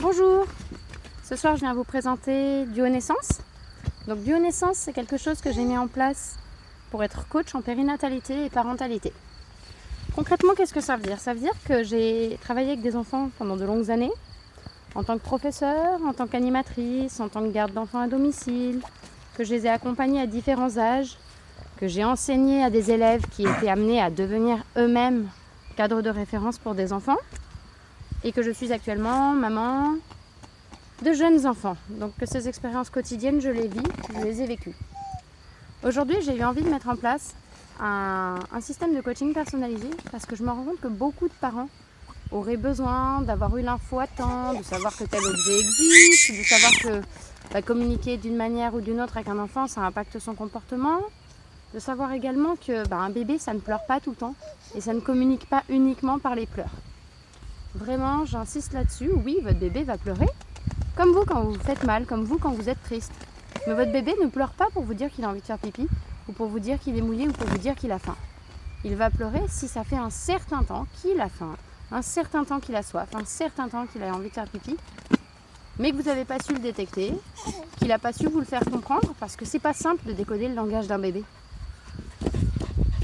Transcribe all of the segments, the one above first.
Bonjour, ce soir je viens vous présenter Duo Naissance. Donc Duo Naissance, c'est quelque chose que j'ai mis en place pour être coach en périnatalité et parentalité. Concrètement, qu'est-ce que ça veut dire? Ça veut dire que j'ai travaillé avec des enfants pendant de longues années, en tant que professeur, en tant qu'animatrice, en tant que garde d'enfants à domicile, que je les ai accompagnés à différents âges, que j'ai enseigné à des élèves qui étaient amenés à devenir eux-mêmes cadres de référence pour des enfants, et que je suis actuellement maman de jeunes enfants. Donc que ces expériences quotidiennes, je les vis, je les ai vécues. Aujourd'hui, j'ai eu envie de mettre en place un système de coaching personnalisé parce que je me rends compte que beaucoup de parents auraient besoin d'avoir eu l'info à temps, de savoir que tel objet existe, de savoir que communiquer d'une manière ou d'une autre avec un enfant, ça impacte son comportement, de savoir également que un bébé, ça ne pleure pas tout le temps et ça ne communique pas uniquement par les pleurs. Vraiment, j'insiste là-dessus. Oui, votre bébé va pleurer, comme vous quand vous vous faites mal, comme vous quand vous êtes triste. Mais votre bébé ne pleure pas pour vous dire qu'il a envie de faire pipi, ou pour vous dire qu'il est mouillé, ou pour vous dire qu'il a faim. Il va pleurer si ça fait un certain temps qu'il a faim, un certain temps qu'il a soif, un certain temps qu'il a envie de faire pipi, mais que vous n'avez pas su le détecter, qu'il n'a pas su vous le faire comprendre, parce que c'est pas simple de décoder le langage d'un bébé.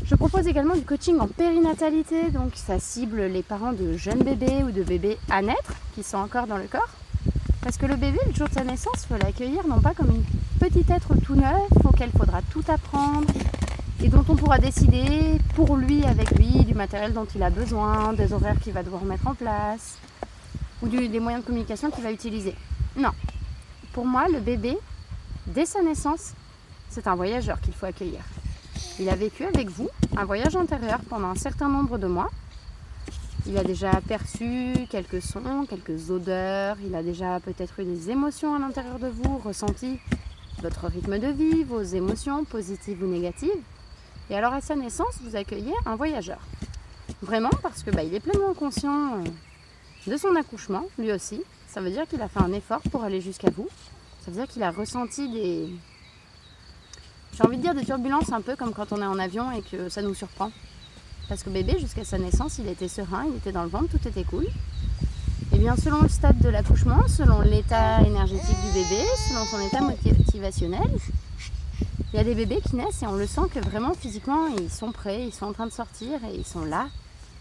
Je propose également du coaching en périnatalité, donc ça cible les parents de jeunes bébés ou de bébés à naître, qui sont encore dans le corps. Parce que le bébé, le jour de sa naissance, il faut l'accueillir non pas comme un petit être tout neuf, auquel il faudra tout apprendre, et dont on pourra décider pour lui, avec lui, du matériel dont il a besoin, des horaires qu'il va devoir mettre en place, ou des moyens de communication qu'il va utiliser. Non. Pour moi, le bébé, dès sa naissance, c'est un voyageur qu'il faut accueillir. Il a vécu avec vous un voyage intérieur pendant un certain nombre de mois. Il a déjà perçu quelques sons, quelques odeurs. Il a déjà peut-être eu des émotions à l'intérieur de vous, ressenti votre rythme de vie, vos émotions positives ou négatives. Et alors à sa naissance, vous accueillez un voyageur. Vraiment parce que il est pleinement conscient de son accouchement, lui aussi. Ça veut dire qu'il a fait un effort pour aller jusqu'à vous. Ça veut dire qu'il a ressenti j'ai envie de dire des turbulences, un peu comme quand on est en avion et que ça nous surprend. Parce que bébé, jusqu'à sa naissance, il était serein, il était dans le ventre, tout était cool. Et bien selon le stade de l'accouchement, selon l'état énergétique du bébé, selon son état motivationnel, il y a des bébés qui naissent et on le sent que vraiment physiquement, ils sont prêts, ils sont en train de sortir et ils sont là.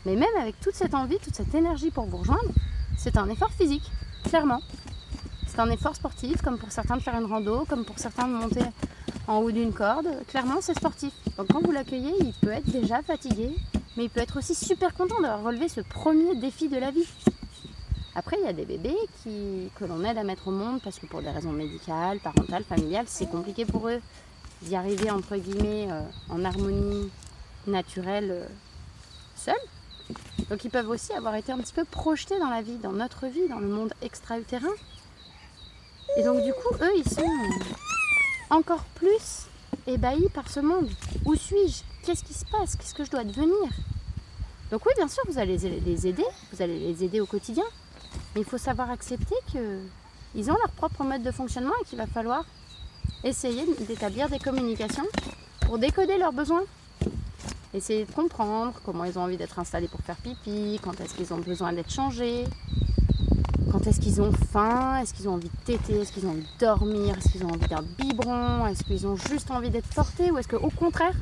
Mais même avec toute cette envie, toute cette énergie pour vous rejoindre, c'est un effort physique, clairement. C'est un effort sportif, comme pour certains de faire une rando, comme pour certains de monter en haut d'une corde. Clairement, c'est sportif. Donc quand vous l'accueillez, il peut être déjà fatigué, mais il peut être aussi super content d'avoir relevé ce premier défi de la vie. Après, il y a des bébés que l'on aide à mettre au monde parce que pour des raisons médicales, parentales, familiales, c'est compliqué pour eux d'y arriver, entre guillemets, en harmonie naturelle, seuls. Donc ils peuvent aussi avoir été un petit peu projetés dans la vie, dans notre vie, dans le monde extra-utérin. Et donc du coup, eux, ils sont encore plus ébahis par ce monde. Où suis-je? Qu'est-ce qui se passe? Qu'est-ce que je dois devenir? Donc oui, bien sûr, vous allez les aider, vous allez les aider au quotidien. Mais il faut savoir accepter qu'ils ont leur propre mode de fonctionnement et qu'il va falloir essayer d'établir des communications pour décoder leurs besoins. Essayer de comprendre comment ils ont envie d'être installés pour faire pipi, quand est-ce qu'ils ont besoin d'être changés, quand est-ce qu'ils ont faim, est-ce qu'ils ont envie de téter, est-ce qu'ils ont envie de dormir, est-ce qu'ils ont envie d'un biberon, est-ce qu'ils ont juste envie d'être portés ou est-ce qu'au contraire,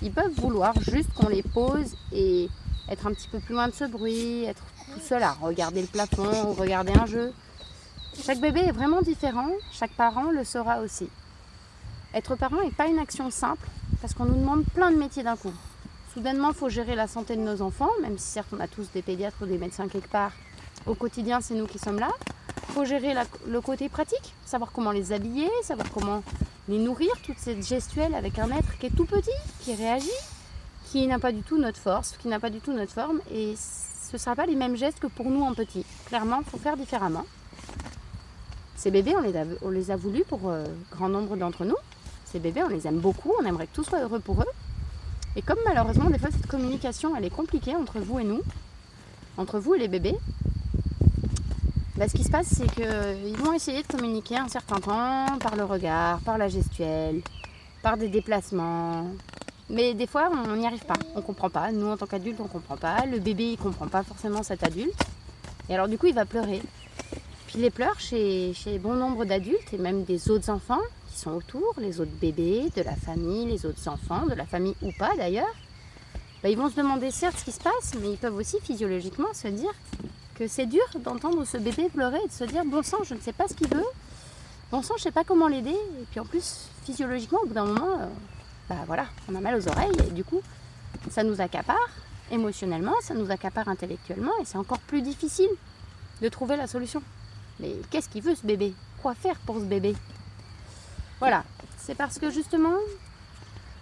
ils peuvent vouloir juste qu'on les pose et être un petit peu plus loin de ce bruit, être tout seul à regarder le plafond ou regarder un jeu. Chaque bébé est vraiment différent, chaque parent le saura aussi. Être parent n'est pas une action simple parce qu'on nous demande plein de métiers d'un coup. Soudainement, il faut gérer la santé de nos enfants, même si certes on a tous des pédiatres ou des médecins quelque part. Au quotidien, c'est nous qui sommes là. Il faut gérer le côté pratique, savoir comment les habiller, savoir comment les nourrir, toute cette gestuelle avec un être qui est tout petit, qui réagit, qui n'a pas du tout notre force, qui n'a pas du tout notre forme. Et ce ne sera pas les mêmes gestes que pour nous en petit. Clairement, il faut faire différemment. Ces bébés, on les a voulus pour grand nombre d'entre nous. Ces bébés, on les aime beaucoup, on aimerait que tout soit heureux pour eux. Et comme malheureusement, des fois, cette communication, elle est compliquée entre vous et nous, entre vous et les bébés, ce qui se passe, c'est qu'ils vont essayer de communiquer un certain temps par le regard, par la gestuelle, par des déplacements. Mais des fois, on n'y arrive pas, on ne comprend pas. Nous, en tant qu'adultes, on ne comprend pas. Le bébé, il ne comprend pas forcément cet adulte. Et alors, du coup, il va pleurer. Puis les pleurs chez bon nombre d'adultes et même des autres enfants qui sont autour, les autres bébés, de la famille, les autres enfants, de la famille ou pas d'ailleurs, ils vont se demander certes ce qui se passe, mais ils peuvent aussi physiologiquement se dire que c'est dur d'entendre ce bébé pleurer et de se dire bon sang, je ne sais pas ce qu'il veut, bon sang, je ne sais pas comment l'aider. Et puis en plus, physiologiquement, au bout d'un moment, voilà, on a mal aux oreilles et du coup, ça nous accapare émotionnellement, ça nous accapare intellectuellement et c'est encore plus difficile de trouver la solution. Mais qu'est-ce qu'il veut ce bébé? Quoi faire pour ce bébé? Voilà, c'est parce que justement,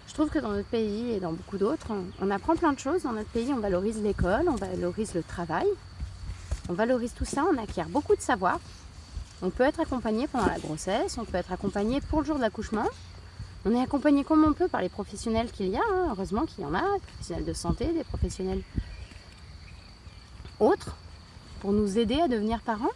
je trouve que dans notre pays et dans beaucoup d'autres, on apprend plein de choses. Dans notre pays, on valorise l'école, on valorise le travail, on valorise tout ça, on acquiert beaucoup de savoir. On peut être accompagné pendant la grossesse, on peut être accompagné pour le jour de l'accouchement. On est accompagné comme on peut par les professionnels qu'il y a, heureusement qu'il y en a, des professionnels de santé, des professionnels autres, pour nous aider à devenir parents.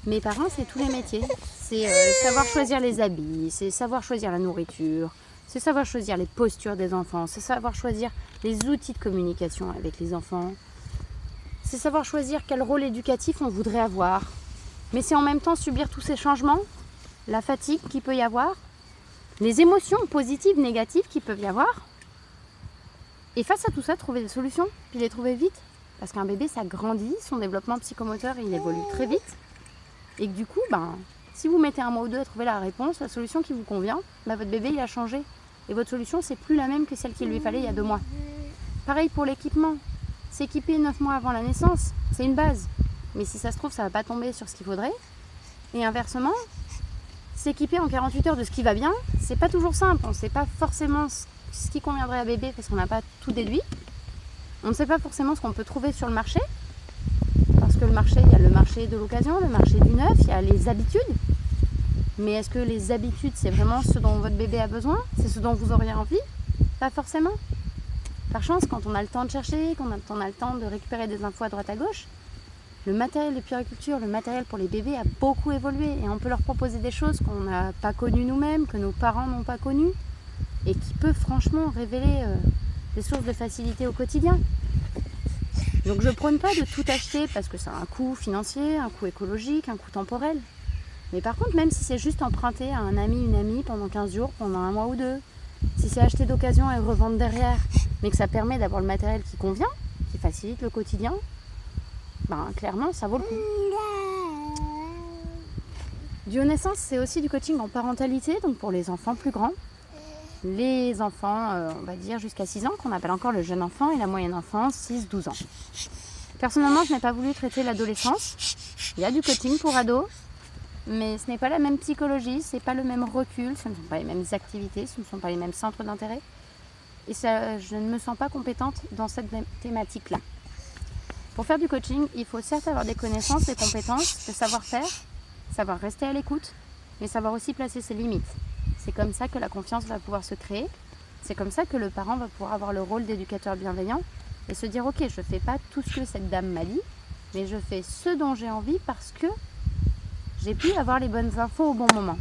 Mais parents, c'est tous les métiers. C'est savoir choisir les habits, c'est savoir choisir la nourriture, c'est savoir choisir les postures des enfants, c'est savoir choisir les outils de communication avec les enfants, c'est savoir choisir quel rôle éducatif on voudrait avoir. Mais c'est en même temps subir tous ces changements, la fatigue qu'il peut y avoir, les émotions positives, négatives qu'il peut y avoir. Et face à tout ça, trouver des solutions, puis les trouver vite. Parce qu'un bébé, ça grandit, son développement psychomoteur, il évolue très vite. Et que du coup, si vous mettez un mois ou deux à trouver la réponse, la solution qui vous convient, votre bébé, il a changé. Et votre solution, c'est plus la même que celle qu'il lui fallait il y a 2 mois. Pareil pour l'équipement. S'équiper 9 mois avant la naissance, c'est une base. Mais si ça se trouve, ça ne va pas tomber sur ce qu'il faudrait. Et inversement, s'équiper en 48 heures de ce qui va bien, c'est pas toujours simple. On ne sait pas forcément ce qui conviendrait à bébé parce qu'on n'a pas tout déduit. On ne sait pas forcément ce qu'on peut trouver sur le marché. Parce que le marché, il y a le marché de l'occasion, le marché du neuf, il y a les habitudes. Mais est-ce que les habitudes, c'est vraiment ce dont votre bébé a besoin? C'est ce dont vous auriez envie? Pas forcément. Par chance, quand on a le temps de chercher, quand on a le temps de récupérer des infos à droite à gauche, le matériel de puériculture, le matériel pour les bébés a beaucoup évolué et on peut leur proposer des choses qu'on n'a pas connues nous-mêmes, que nos parents n'ont pas connues et qui peuvent franchement révéler des sources de facilité au quotidien. Donc je ne prône pas de tout acheter parce que ça a un coût financier, un coût écologique, un coût temporel. Mais par contre, même si c'est juste emprunter à un ami, une amie pendant 15 jours, pendant 1 mois ou 2, si c'est acheter d'occasion et revendre derrière, mais que ça permet d'avoir le matériel qui convient, qui facilite le quotidien, clairement, ça vaut le coup. Duo Naissance, c'est aussi du coaching en parentalité, donc pour les enfants plus grands. Les enfants, on va dire jusqu'à 6 ans, qu'on appelle encore le jeune enfant, et la moyenne enfance, 6-12 ans. Personnellement, je n'ai pas voulu traiter l'adolescence. Il y a du coaching pour ados, mais ce n'est pas la même psychologie, ce n'est pas le même recul, ce ne sont pas les mêmes activités, ce ne sont pas les mêmes centres d'intérêt. Et ça, je ne me sens pas compétente dans cette thématique-là. Pour faire du coaching, il faut certes avoir des connaissances, des compétences, des savoir-faire, savoir rester à l'écoute, mais savoir aussi placer ses limites. C'est comme ça que la confiance va pouvoir se créer. C'est comme ça que le parent va pouvoir avoir le rôle d'éducateur bienveillant et se dire ok, je ne fais pas tout ce que cette dame m'a dit, mais je fais ce dont j'ai envie parce que j'ai pu avoir les bonnes infos au bon moment.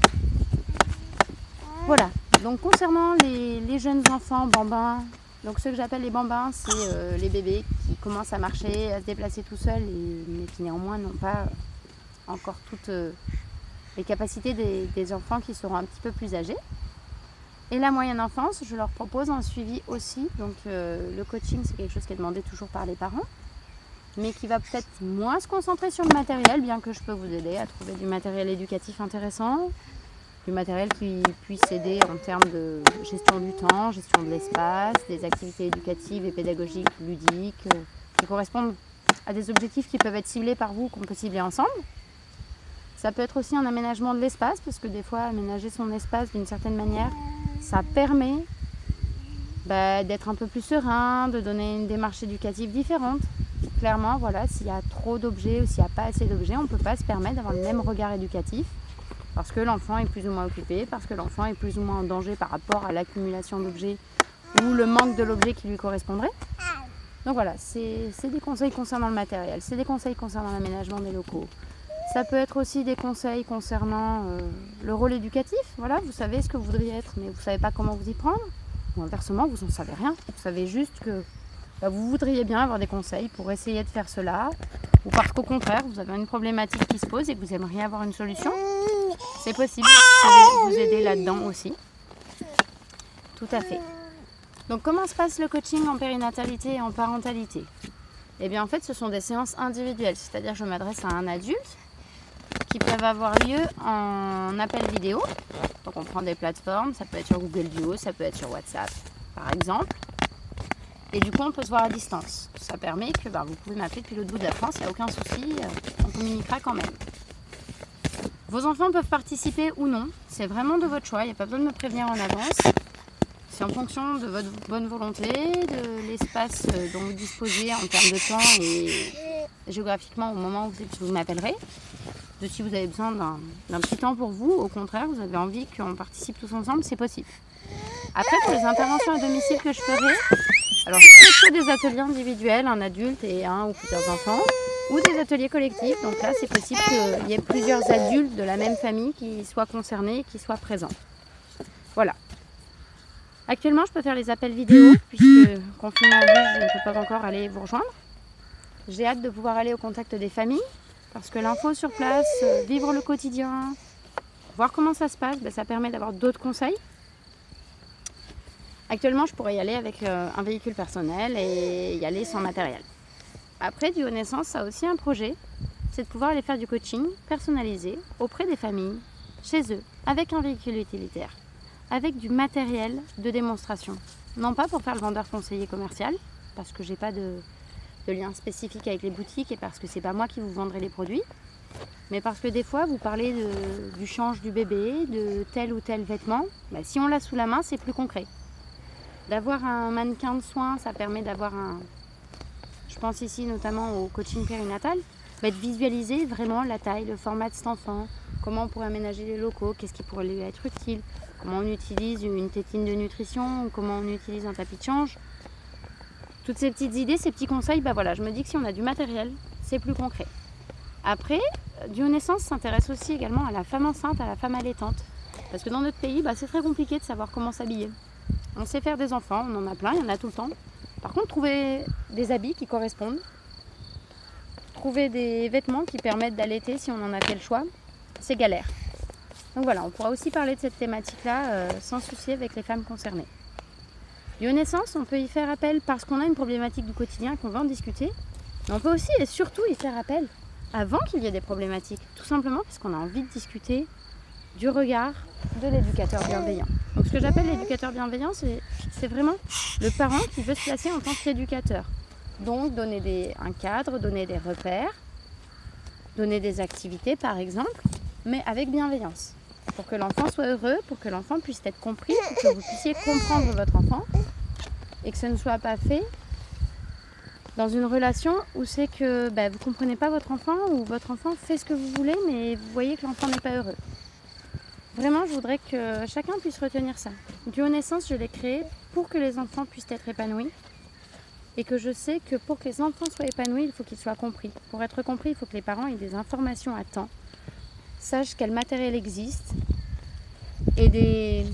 Voilà, donc concernant les jeunes enfants bambins, donc ceux que j'appelle les bambins, c'est les bébés qui commencent à marcher, à se déplacer tout seuls, mais qui néanmoins n'ont pas encore toutes les capacités des enfants qui seront un petit peu plus âgés. Et la moyenne enfance, je leur propose un suivi aussi. Donc le coaching, c'est quelque chose qui est demandé toujours par les parents, mais qui va peut-être moins se concentrer sur le matériel, bien que je peux vous aider à trouver du matériel éducatif intéressant, du matériel qui puisse aider en termes de gestion du temps, gestion de l'espace, des activités éducatives et pédagogiques, ludiques, qui correspondent à des objectifs qui peuvent être ciblés par vous, qu'on peut cibler ensemble. Ça peut être aussi un aménagement de l'espace, parce que des fois, aménager son espace d'une certaine manière, ça permet d'être un peu plus serein, de donner une démarche éducative différente. Clairement, voilà, s'il y a trop d'objets ou s'il n'y a pas assez d'objets, on ne peut pas se permettre d'avoir le même regard éducatif, parce que l'enfant est plus ou moins occupé, parce que l'enfant est plus ou moins en danger par rapport à l'accumulation d'objets ou le manque de l'objet qui lui correspondrait. Donc voilà, c'est des conseils concernant le matériel, c'est des conseils concernant l'aménagement des locaux. Ça peut être aussi des conseils concernant le rôle éducatif. Voilà, vous savez ce que vous voudriez être, mais vous ne savez pas comment vous y prendre. Ou inversement, vous n'en savez rien. Vous savez juste que vous voudriez bien avoir des conseils pour essayer de faire cela, ou parce qu'au contraire, vous avez une problématique qui se pose et que vous aimeriez avoir une solution, c'est possible. Je vais vous aider là-dedans aussi. Tout à fait. Donc comment se passe le coaching en périnatalité et en parentalité? Eh bien en fait, ce sont des séances individuelles, c'est-à-dire que je m'adresse à un adulte qui peuvent avoir lieu en appel vidéo. Donc on prend des plateformes, ça peut être sur Google Duo, ça peut être sur WhatsApp par exemple. Et du coup on peut se voir à distance. Ça permet que vous pouvez m'appeler depuis l'autre bout de la France, il n'y a aucun souci, on communiquera quand même. Vos enfants peuvent participer ou non, c'est vraiment de votre choix, il n'y a pas besoin de me prévenir en avance. C'est en fonction de votre bonne volonté, de l'espace dont vous disposez en termes de temps et géographiquement au moment où vous m'appellerez. De si vous avez besoin d'un petit temps pour vous, au contraire, vous avez envie qu'on participe tous ensemble, c'est possible. Après, pour les interventions à domicile que je ferai, alors soit des ateliers individuels, un adulte et un ou plusieurs enfants, ou des ateliers collectifs. Donc là, c'est possible qu'il y ait plusieurs adultes de la même famille qui soient concernés, qui soient présents. Voilà. Actuellement, je peux faire les appels vidéo, puisque confinement oblige, je ne peux pas encore aller vous rejoindre. J'ai hâte de pouvoir aller au contact des familles, parce que l'info sur place, vivre le quotidien, voir comment ça se passe, ça permet d'avoir d'autres conseils. Actuellement, je pourrais y aller avec un véhicule personnel et y aller sans matériel. Après, Duo Naissance, ça a aussi un projet, c'est de pouvoir aller faire du coaching personnalisé auprès des familles, chez eux, avec un véhicule utilitaire, avec du matériel de démonstration. Non pas pour faire le vendeur conseiller commercial, parce que j'ai pas de lien spécifique avec les boutiques et parce que c'est pas moi qui vous vendrai les produits, mais parce que des fois vous parlez du change du bébé, de tel ou tel vêtement, si on l'a sous la main, c'est plus concret. D'avoir un mannequin de soins, ça permet d'avoir je pense ici notamment au coaching périnatal, de visualiser vraiment la taille, le format de cet enfant, comment on pourrait aménager les locaux, qu'est-ce qui pourrait lui être utile, comment on utilise une tétine de nutrition, comment on utilise un tapis de change. Toutes ces petites idées, ces petits conseils, je me dis que si on a du matériel, c'est plus concret. Après, Duo Naissance s'intéresse aussi également à la femme enceinte, à la femme allaitante. Parce que dans notre pays, c'est très compliqué de savoir comment s'habiller. On sait faire des enfants, on en a plein, il y en a tout le temps. Par contre, trouver des habits qui correspondent, trouver des vêtements qui permettent d'allaiter si on en a fait le choix, c'est galère. Donc voilà, on pourra aussi parler de cette thématique-là sans souci avec les femmes concernées. Duo Naissance, on peut y faire appel parce qu'on a une problématique du quotidien qu'on va en discuter, mais on peut aussi et surtout y faire appel avant qu'il y ait des problématiques, tout simplement parce qu'on a envie de discuter du regard de l'éducateur bienveillant. Donc ce que j'appelle l'éducateur bienveillant, c'est vraiment le parent qui veut se placer en tant qu'éducateur. Donc donner un cadre, donner des repères, donner des activités par exemple, mais avec bienveillance. Pour que l'enfant soit heureux, pour que l'enfant puisse être compris, pour que vous puissiez comprendre votre enfant et que ce ne soit pas fait dans une relation où c'est que vous ne comprenez pas votre enfant ou votre enfant fait ce que vous voulez mais vous voyez que l'enfant n'est pas heureux. Vraiment, je voudrais que chacun puisse retenir ça. Duo Naissance, je l'ai créé pour que les enfants puissent être épanouis et que je sais que pour que les enfants soient épanouis, il faut qu'ils soient compris. Pour être compris, il faut que les parents aient des informations à temps, sachent quel matériel existe et des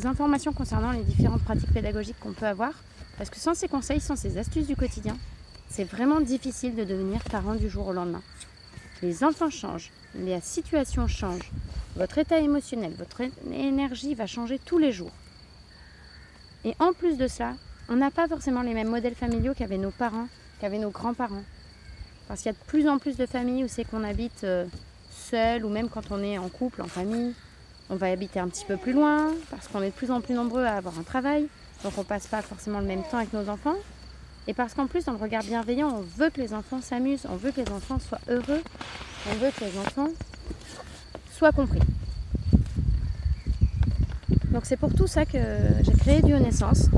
informations concernant les différentes pratiques pédagogiques qu'on peut avoir. Parce que sans ces conseils, sans ces astuces du quotidien, c'est vraiment difficile de devenir parent du jour au lendemain. Les enfants changent, la situation change, votre état émotionnel, votre énergie va changer tous les jours. Et en plus de ça, on n'a pas forcément les mêmes modèles familiaux qu'avaient nos parents, qu'avaient nos grands-parents. Parce qu'il y a de plus en plus de familles où c'est qu'on habite seul ou même quand on est en couple, en famille, on va habiter un petit peu plus loin parce qu'on est de plus en plus nombreux à avoir un travail. Donc on ne passe pas forcément le même temps avec nos enfants. Et parce qu'en plus, dans le regard bienveillant, on veut que les enfants s'amusent, on veut que les enfants soient heureux, on veut que les enfants soient compris. Donc c'est pour tout ça que j'ai créé Duo Naissance.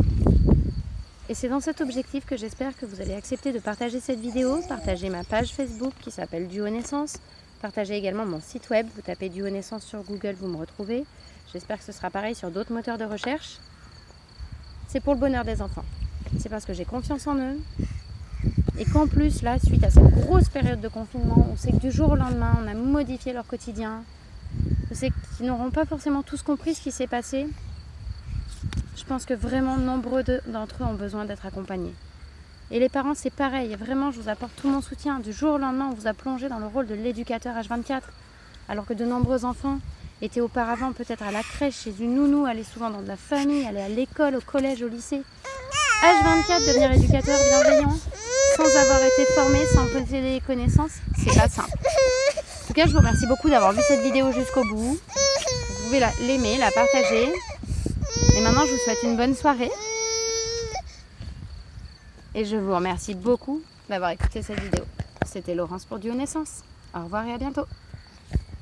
Et c'est dans cet objectif que j'espère que vous allez accepter de partager cette vidéo, partager ma page Facebook qui s'appelle Duo Naissance, partager également mon site web, vous tapez Duo Naissance sur Google, vous me retrouvez. J'espère que ce sera pareil sur d'autres moteurs de recherche. C'est pour le bonheur des enfants. C'est parce que j'ai confiance en eux. Et qu'en plus, là, suite à cette grosse période de confinement, on sait que du jour au lendemain, on a modifié leur quotidien. On sait qu'ils n'auront pas forcément tous compris ce qui s'est passé. Je pense que vraiment nombreux d'entre eux ont besoin d'être accompagnés. Et les parents, c'est pareil. Vraiment, je vous apporte tout mon soutien. Du jour au lendemain, on vous a plongé dans le rôle de l'éducateur H24. Alors que de nombreux enfants étaient auparavant peut-être à la crèche, chez une nounou, allaient souvent dans de la famille, allaient à l'école, au collège, au lycée. H24, devenir éducateur bienveillant, sans avoir été formé, sans posséder les connaissances, c'est pas simple. En tout cas, je vous remercie beaucoup d'avoir vu cette vidéo jusqu'au bout. Vous pouvez l'aimer, la partager. Et maintenant, je vous souhaite une bonne soirée. Et je vous remercie beaucoup d'avoir écouté cette vidéo. C'était Laurence pour Duo Naissance. Au revoir et à bientôt.